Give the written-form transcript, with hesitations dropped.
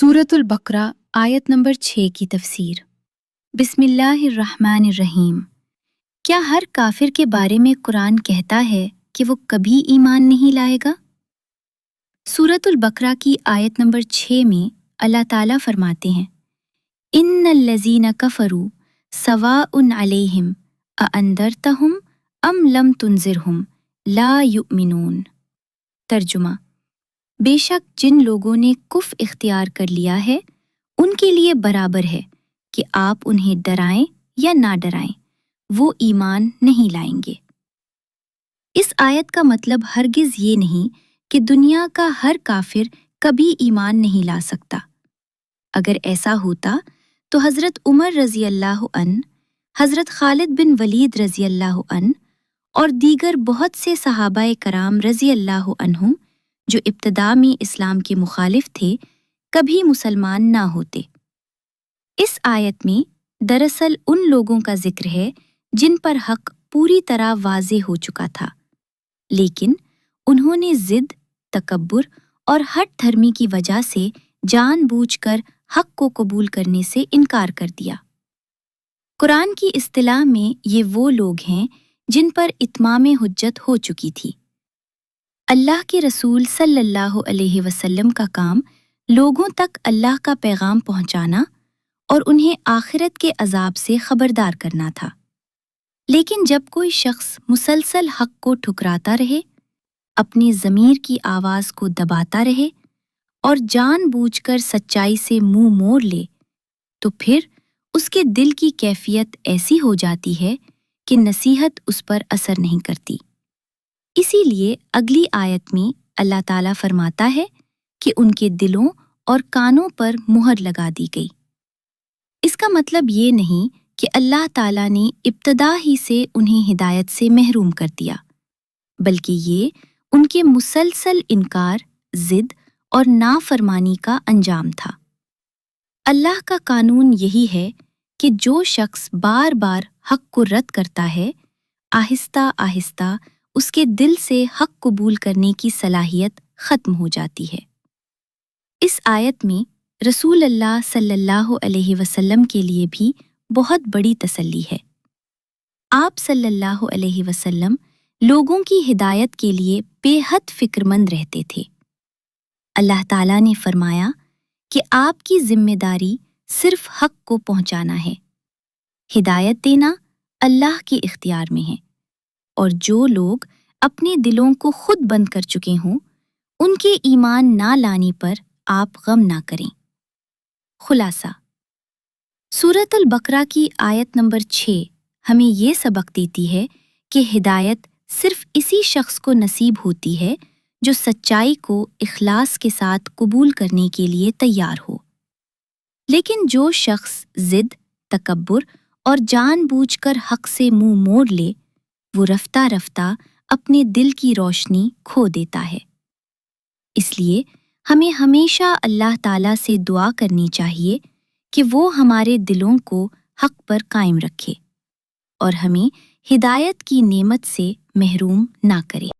सूरतुल बकरा आयत नंबर 6 की तफसीर। बिस्मिल्लाहिर्रहमानिर्रहीम। क्या हर काफिर के बारे में कुरान कहता है कि वो कभी ईमान नहीं लाएगा? सूरतुल बकरा की आयत नंबर 6 में अल्लाह ताला फरमाते हैं, इन्नल्लज़ीना कफ़रू सवाउन अलैहिम अअंदरतहुम अम लम तुनज़िरहुम ला युमिनून। तर्जुमा: बेशक जिन लोगों ने कुफ इख्तियार कर लिया है उनके लिए बराबर है कि आप उन्हें डराएं या ना डराएं, वो ईमान नहीं लाएंगे। इस आयत का मतलब हरगिज ये नहीं कि दुनिया का हर काफिर कभी ईमान नहीं ला सकता। अगर ऐसा होता तो हज़रत उमर रज़ी अल्लाह अन, हज़रत खालिद बिन वलीद रज़ी अल्लाह अन और दीगर बहुत से सहाबाए कराम रज़ी अल्लाह अन्हुम जो इब्तिदा में इस्लाम के मुखालिफ थे, कभी मुसलमान ना होते। इस आयत में दरअसल उन लोगों का जिक्र है जिन पर हक पूरी तरह वाज़े हो चुका था, लेकिन उन्होंने जिद, तकब्बुर और हठ धर्मी की वजह से जानबूझकर हक को कबूल करने से इनकार कर दिया। कुरान की इस्तिलाह में ये वो लोग हैं जिन पर इत्माम हुज्जत हो चुकी थी। अल्लाह के रसूल सल्लल्लाहु अलैहि वसल्लम का काम लोगों तक अल्लाह का पैगाम पहुंचाना और उन्हें आखिरत के अजाब से खबरदार करना था। लेकिन जब कोई शख्स मुसलसल हक को ठुकराता रहे, अपनी ज़मीर की आवाज़ को दबाता रहे और जानबूझकर सच्चाई से मुंह मोड़ ले, तो फिर उसके दिल की कैफियत ऐसी हो जाती है कि नसीहत उस पर असर नहीं करती। इसीलिए अगली आयत में अल्लाह ताला फरमाता है कि उनके दिलों और कानों पर मुहर लगा दी गई। इसका मतलब ये नहीं कि अल्लाह ताला ने इब्तदा ही से उन्हें हिदायत से महरूम कर दिया, बल्कि ये उनके मुसलसल इनकार, जिद और नाफरमानी का अंजाम था। अल्लाह का कानून यही है कि जो शख्स बार बार हक को रद्द करता है, आहिस्ता आहिस्ता उसके दिल से हक कबूल करने की सलाहियत खत्म हो जाती है। इस आयत में रसूल अल्लाह सल्लल्लाहु अलैहि वसल्लम के लिए भी बहुत बड़ी तसल्ली है। आप सल्लल्लाहु अलैहि वसल्लम लोगों की हिदायत के लिए बेहद फिक्रमंद रहते थे। अल्लाह ताला ने फरमाया कि आपकी जिम्मेदारी सिर्फ हक को पहुंचाना है। हिदायत देना अल्लाह के इख्तियार में है, और जो लोग अपने दिलों को खुद बंद कर चुके हों, उनके ईमान ना लाने पर आप गम ना करें। खुलासा: सूरतुल बकरा की आयत नंबर 6 हमें ये सबक देती है कि हिदायत सिर्फ इसी शख्स को नसीब होती है जो सच्चाई को इखलास के साथ कबूल करने के लिए तैयार हो। लेकिन जो शख्स जिद, तकब्बुर और जानबूझकर हक से मुंह मोड़ ले, वो रफ्ता रफ्ता अपने दिल की रोशनी खो देता है। इसलिए हमें हमेशा अल्लाह ताला से दुआ करनी चाहिए कि वो हमारे दिलों को हक पर कायम रखे और हमें हिदायत की नेमत से महरूम ना करे।